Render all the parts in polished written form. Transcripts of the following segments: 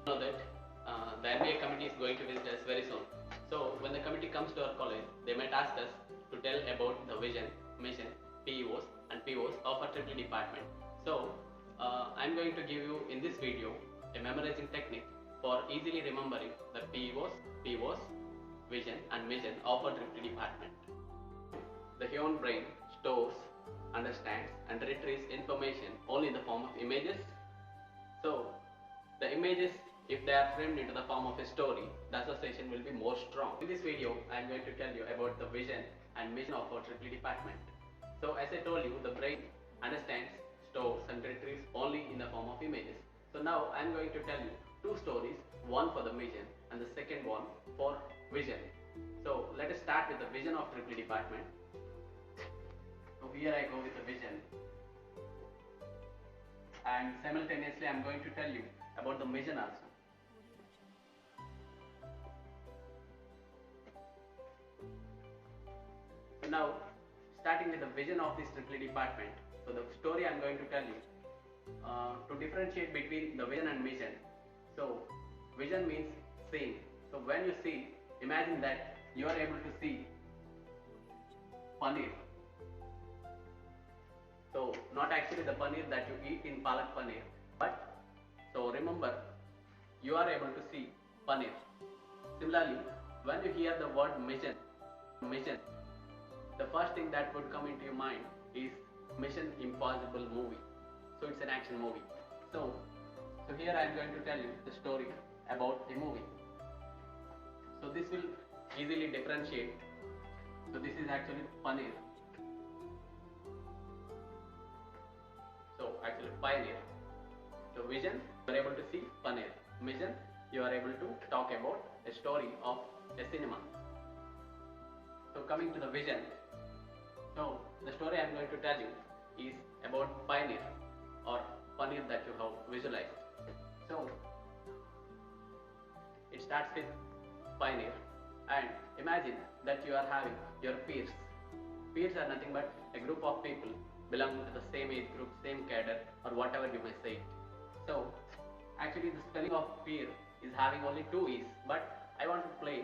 know that the NBA committee is going to visit us very soon. So when the committee comes to our college, they might ask us to tell about the vision, mission, PEOs and POs of our EEE department. So I'm going to give you in this video a memorizing technique for easily remembering the PEOs, POs, vision and mission of our EEE department. The human brain stores, understands and retrieves information only in the form of images. So the images, if they are framed into the form of a story, the association will be more strong. In this video, I am going to tell you about the vision and mission of our EEE department. So as I told you, the brain understands, stores and retrieves only in the form of images. So now I am going to tell you two stories, one for the mission and the second one for vision. So let us start with the vision of EEE department. So here I go with the vision, and simultaneously I am going to tell you about the mission also. So now, starting with the vision of this EEE department. So the story I am going to tell you to differentiate between the vision and mission. So vision means seeing. So when you see, imagine that you are able to see paneer. So not actually the paneer that you eat in palak paneer, but so remember, you are able to see paneer. Similarly, when you hear the word mission, the first thing that would come into your mind is Mission Impossible movie. So it's an action movie. So here I am going to tell you the story about a movie. So this will easily differentiate. So this is actually paneer. So actually pioneer. So vision, you are able to see paneer. Mission, you are able to talk about a story of a cinema. So coming to the vision. So the story I am going to tell you is about pioneer or paneer that you have visualized. So it starts with pioneer, and imagine that you are having your peers. Peers are nothing but a group of people belonging to the same age group, same cadre or whatever you may say. So actually the spelling of peer is having only two e's, but I want to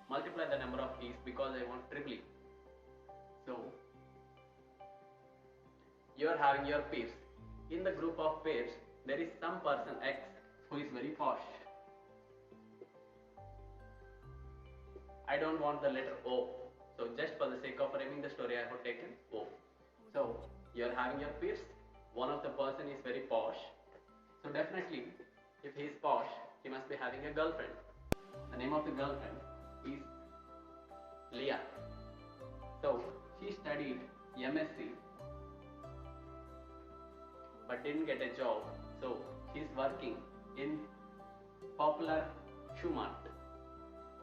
multiply the number of e's because I want triply. So you are having your peers. In the group of peers, there is some person X who is very posh. I don't want the letter O. So just for the sake of framing the story, I have taken O. So you are having your peers. One of the person is very posh. So definitely, if he is posh, he must be having a girlfriend. The name of the girlfriend is Leah. So she studied MSc but didn't get a job. So she is working in popular shoe mart.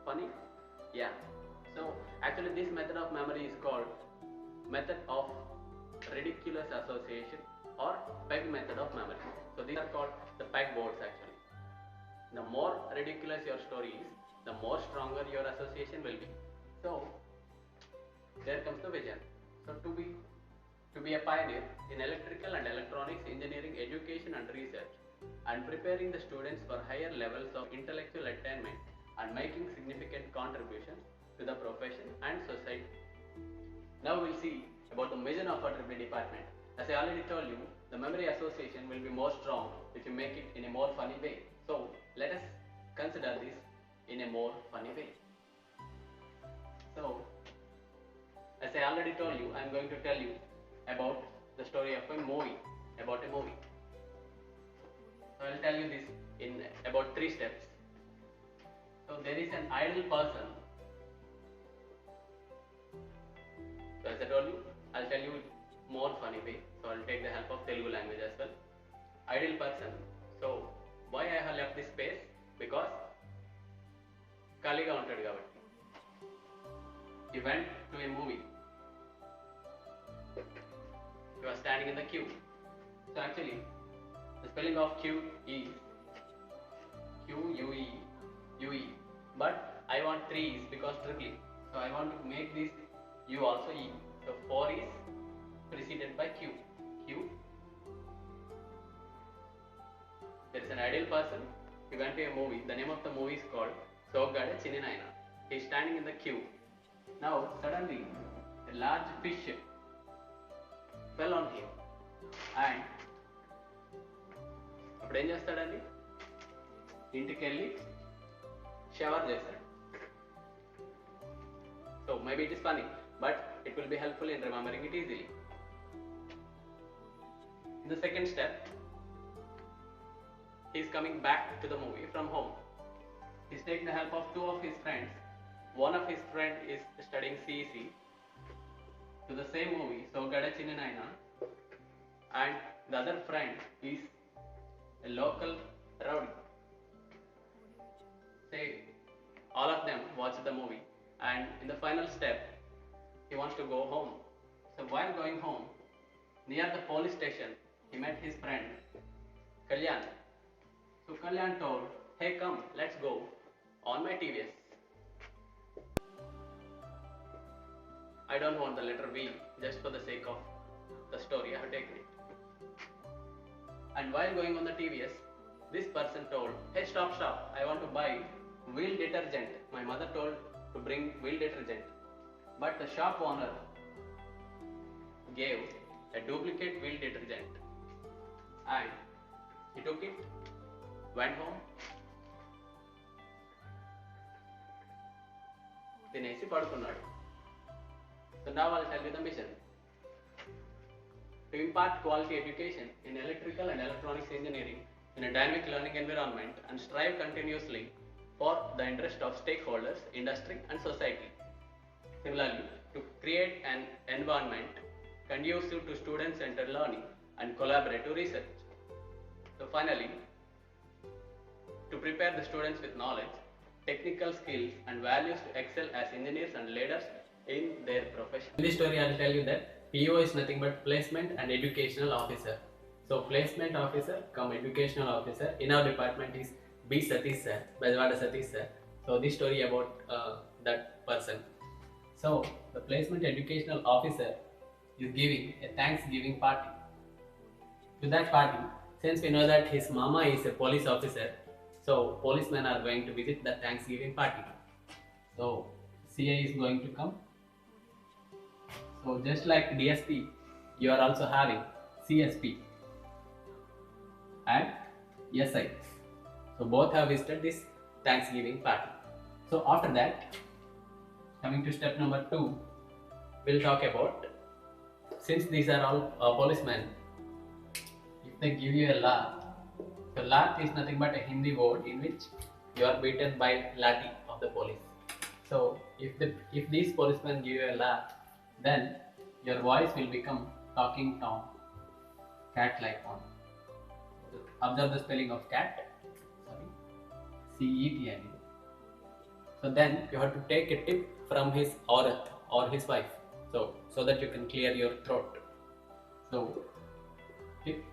Funny? Yeah. So actually this method of memory is called method of ridiculous association or peg method of memory. So these are called the peg boards actually. The more ridiculous your story is, the more stronger your association will be. So there comes the vision. So to be a pioneer in electrical and electronics engineering education and research, and preparing the students for higher levels of intellectual attainment and making significant contributions to the profession and society. Now we'll see about the mission of our EEE department. As I already told you, the memory association will be more strong if you make it in a more funny way. So let us consider this in a more funny way. So as I already told you, I am going to tell you about the story of a movie, So I will tell you this in about 3 steps. So there is an idle person. So as I told you, I will tell you more funny way. So I will take the help of Telugu language as well. Idle person. So why I have left this space? Because ఖాళీగా ఉంటాడు కాబట్టి. He went to a movie. He was standing in the queue. So actually, the spelling of queue is Q-U-E. But I want 3 E's because triply. So I want to make this U also E. So 4 is preceded by Q. Q. There is an ideal person he went to a movie. The name of the movie is called Sogade Chininaina. He is standing in the queue. Now suddenly a large fish fell on him, and అప్పుడు ఏం చేస్తాడండి? ఇంటికి వెళ్ళి shower చేస్తాడు. So maybe it is funny, but it will be helpful in remembering it easily. In the second step, he is coming back to the movie from home. He is taking the help of two of his friends. One of his friend is studying CEC to the same movie, Sogade Chininaina, and the other friend is a local rowdy. Say, all of them watched the movie, and in the final step, he wants to go home. So while going home, near the police station, he met his friend Kalyan. So Kalyan told, "Hey, come, let's go on my TVS." I don't want the letter V, just for the sake of the story I have taken it. And while going on the TVS, this person told, "Hey, stop, I want to buy wheel detergent. My mother told to bring wheel detergent." But the shop owner gave a duplicate wheel detergent, and he took it, went home, తినేసి పడుకున్నాడు. So now I'll tell you the mission. To impart quality education in electrical and electronics engineering in a dynamic learning environment and strive continuously for the interest of stakeholders, industry and society. Similarly, to create an environment conducive to student-centered learning and collaborative research. So finally, to prepare the students with knowledge, technical skills and values to excel as engineers and leaders in their profession. In this story, I'll tell you that PO is nothing but placement and educational officer. So placement officer come educational officer. In our department is B. Satish sir, Bajwada Satish sir. So this story about that person. So the placement educational officer is giving a Thanksgiving party. To that party, since we know that his mama is a police officer, so policemen are going to visit the Thanksgiving party. So CA is going to come. So just like DSP, you are also having CSP and SI. So both have visited this Thanksgiving party. So after that, coming to step number 2, we'll talk about, since these are all policemen, if they give you a lath, so lath is nothing but a Hindi word in which you are beaten by lathi of the police. So if these policemen give you a lath, then your voice will become talking Tom, cat-like one. Observe the spelling of cat. Sorry, CET. So then you have to take a tip from his or his wife, so that you can clear your throat. So tip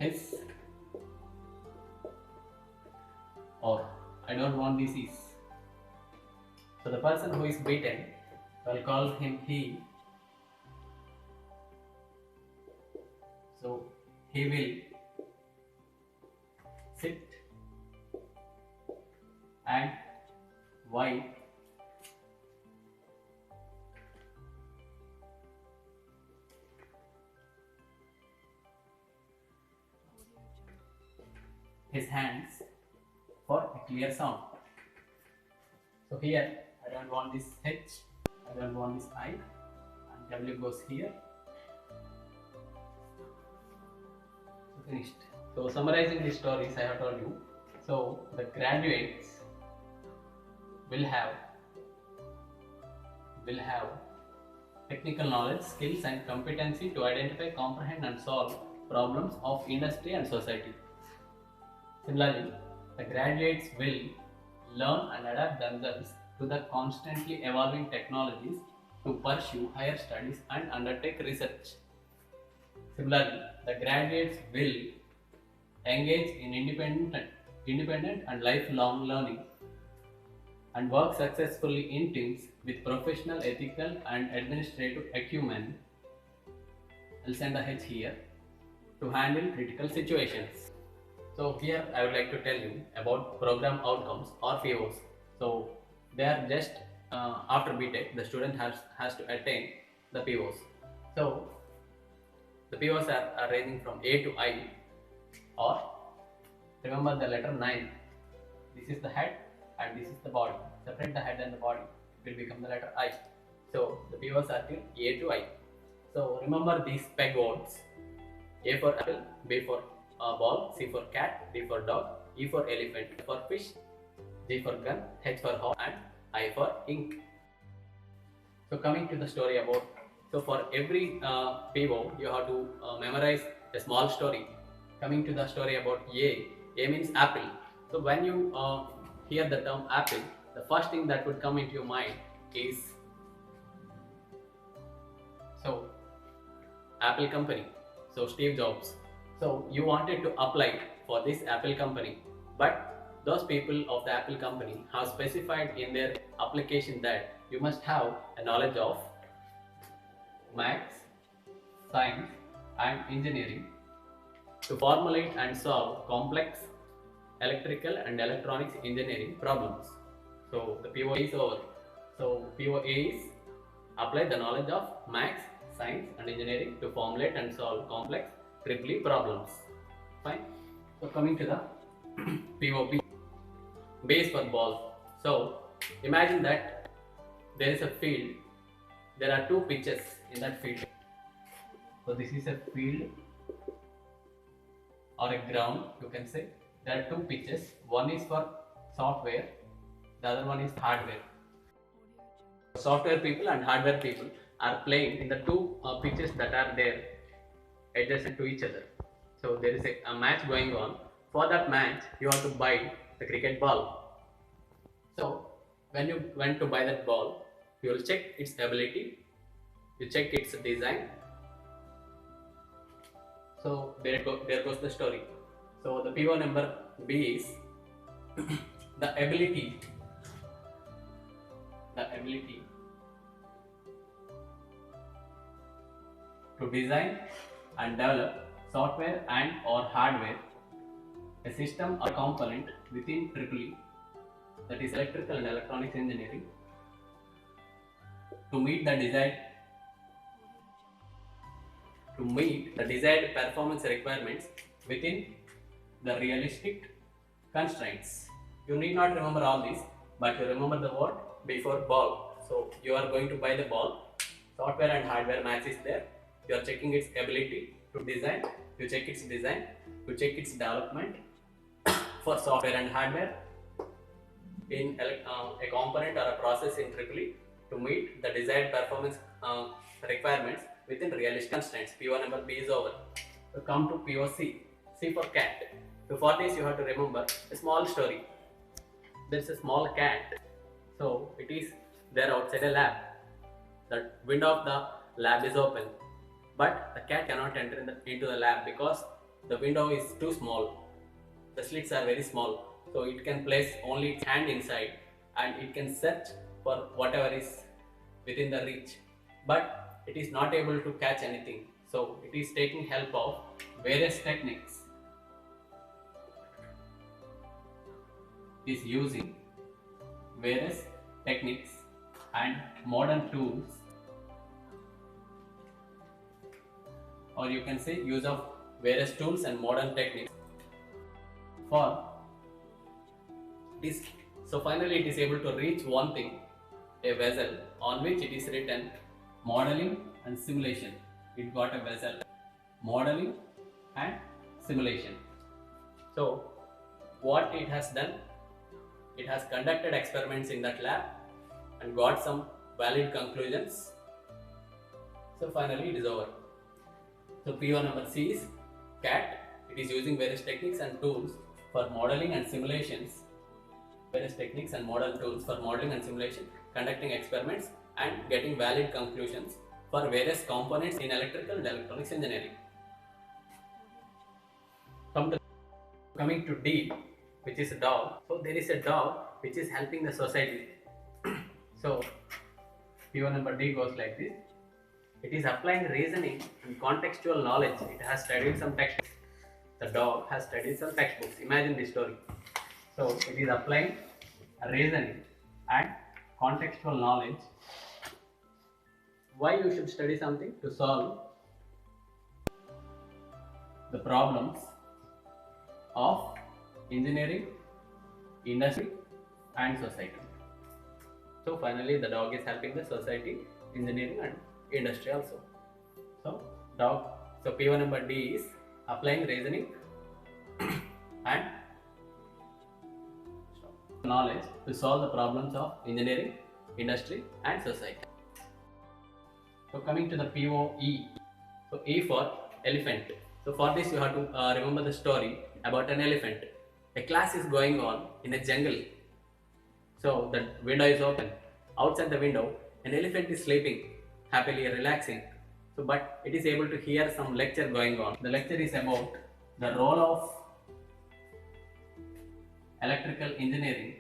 his, or I don't want this is. So the person who is beaten, I'll call him he. So he will sit and wipe his hands for a clear sound. So here I don't want this H, I don't want this I, and W goes here. So finished. So summarizing these stories I have told you. So the graduates will have technical knowledge, skills and competency to identify, comprehend and solve problems of industry and society. Similarly, the graduates will learn and adapt themselves to the constantly evolving technologies to pursue higher studies and undertake research. Similarly, the graduates will engage in independent and lifelong learning and work successfully in teams with professional, ethical and administrative acumen, I'll send a H here, to handle critical situations. So here I would like to tell you about program outcomes or POs. So they are just after BTech, the student has to attain the POs. So the POs are ranging from A to I, or remember the letter 9. This is the head and this is the body. Separate the head and the body, it will become the letter I. So the POs are till A to I. So remember these peg words: A for apple, B for ball, C for cat, D for dog, E for elephant, F for fish, G for gun, H for horse, and I for ink. So coming to the story about, so for every PO you have to memorize a small story. Coming to the story about A means apple. So when you hear the term apple, the first thing that would come into your mind is Apple company. So Steve Jobs. So you wanted to apply for this Apple company, but those people of the Apple company have specified in their application that you must have a knowledge of maths, science and engineering to formulate and solve complex electrical and electronics engineering problems. So the POA is over. So POA is apply the knowledge of maths, science and engineering to formulate and solve complex EEE problems. Fine. So coming to the POP, base for ball. So imagine that there is a field. There are two pitches in that field. So this is a field or a ground, you can say. There are two pitches. One is for software, the other one is hardware. Software people and hardware people are playing in the two pitches that are there adjacent to each other. So there is a match going on. For that match, you have to buy the cricket ball. So when you went to buy that ball, you will check its ability, you check its design. So there goes the story. So the PO number B is the ability to design and develop software and or hardware, a system or component within EEE, that is electrical and electronics engineering, to meet the desired performance requirements within the realistic constraints. You need not remember all this, but you remember the word before ball. So you are going to buy the ball, software and hardware match is there. You are checking its ability to design, you check its design, you check its development for software and hardware in a component or a process in EEE to meet the desired performance requirements within realistic constraints. PO number B is over. So come to POC, C for cat. So for this you have to remember a small story. There is a small cat. So it is there outside a lab. The window of the lab is open, but the cat cannot enter into the lab because the window is too small. The slits are very small, so it can place only its hand inside and it can search for whatever is within the reach, but it is not able to catch anything. So it is taking help of various techniques. It is using various techniques and modern tools, or you can say use of various tools and modern techniques for this. So finally it is able to reach one thing, a vessel on which it is written modeling and simulation. It got a vessel, modeling and simulation. So what it has done, it has conducted experiments in that lab and got some valid conclusions. So finally it is over. So PO number C is cat. It is using various techniques and tools for modeling and simulations. Various techniques and model tools for modeling and simulation, conducting experiments and getting valid conclusions for various components in electrical and electronics engineering. Coming to D, which is a dog. So there is a dog which is helping the society. So PO number D goes like this. It is applying reasoning and contextual knowledge. It has studied some texts The dog has studied some textbooks. Imagine this story. So it is applying reasoning and contextual knowledge. Why you should study something? To solve the problems of engineering, industry and society. So finally the dog is helping the society, engineering and industry also. So PO number D is applying reasoning and knowledge to solve the problems of engineering, industry and society. So coming to the POE. So E for elephant. So for this you have to remember the story about an elephant. A class is going on in a jungle. So the window is open. Outside the window, an elephant is sleeping, happily relaxing. So but it is able to hear some lecture going on. The lecture is about the role of electrical engineering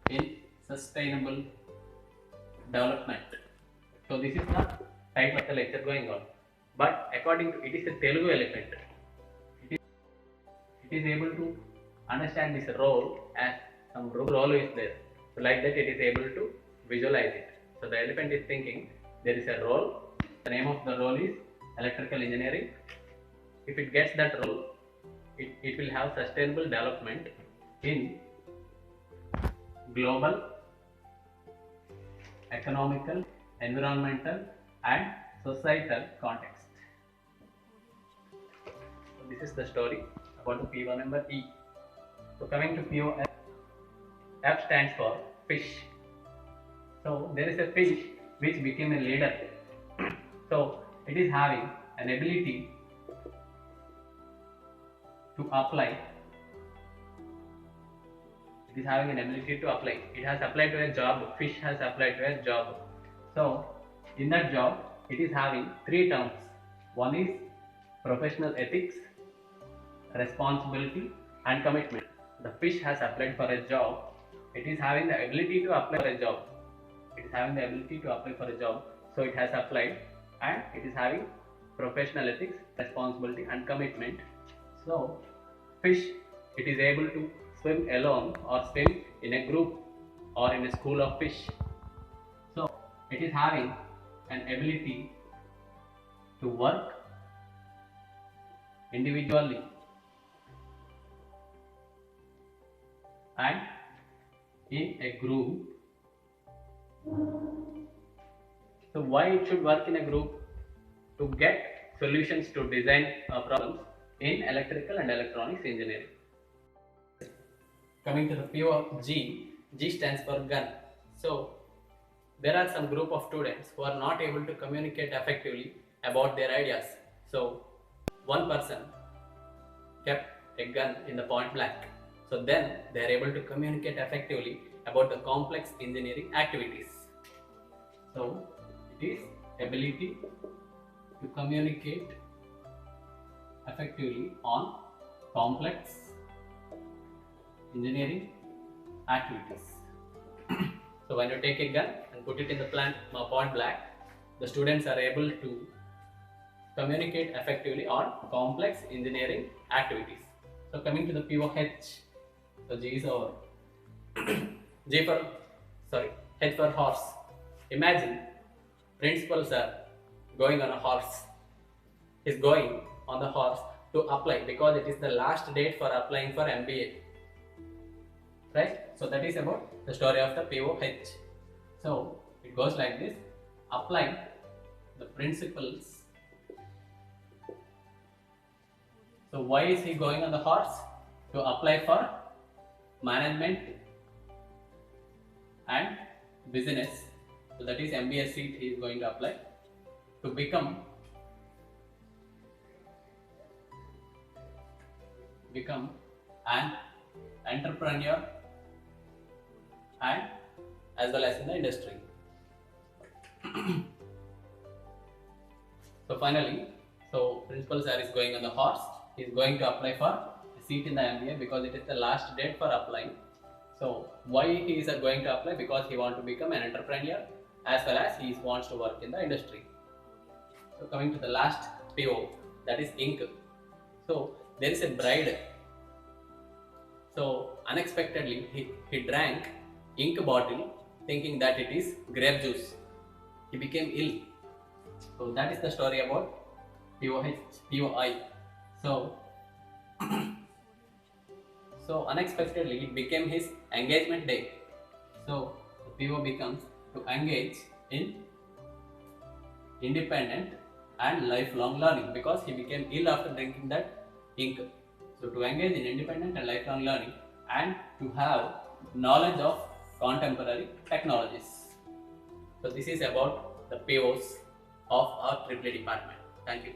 in sustainable development. So this is the title of the lecture going on. But according to it is a Telugu elephant. It is able to understand this role as some role is there. So like that it is able to visualize it. So the elephant is thinking there is a role. The name of the role is electrical engineering. If it gets that role, it will have sustainable development in global, economical, environmental and societal context. So this is the story about the PO number E. So coming to PO F. F stands for fish. So there is a fish which became a leader. So it is having an ability to apply. It is having an ability to apply. It has applied to a job. Fish has applied to a job. So in that job, it is having three terms. One is professional ethics, responsibility and commitment. The fish has applied for a job. It is having the ability to apply for a job. It is having the ability to apply for a job. So it has applied and it is having professional ethics, responsibility and commitment. So fish, it is able to swim alone or swim in a group or in a school of fish. So it is having an ability to work individually and in a group. So why it should work in a group? To get solutions to design problems in electrical and electronics engineering. Coming to the PO of G, G stands for gun. So there are some group of students who are not able to communicate effectively about their ideas. So one person kept a gun in the point blank. So then they are able to communicate effectively about the complex engineering activities. So it is ability to communicate effectively on complex engineering activities. So when you take a gun and put it in the point blank, the students are able to communicate effectively on complex engineering activities. So coming to the POH, so G is over. H for horse. Imagine principal sir going on a horse. He is going on the horse to apply because it is the last date for applying for MBA. Right? So that is about the story of the POH. So it goes like this: applying the principles. So why is he going on the horse? To apply for management and business. So that is MBA seat he is going to apply to become an entrepreneur and as well as in the industry. So finally, principal sir is going on the horse. He is going to apply for a seat in the MBA because it is the last date for applying. So why he is going to apply? Because he wants to become an entrepreneur as well as he wants to work in the industry. So coming to the last PO, that is ink. So there is a bride. So unexpectedly he drank ink bottle thinking that it is grape juice. He became ill. So that is the story about POI. So so unexpectedly it became his engagement day. So the PO becomes to engage in independent and lifelong learning because he became ill after drinking that ink. So to engage in independent and lifelong learning and to have knowledge of contemporary technologies. So this is about the POs of our EEE department. Thank you.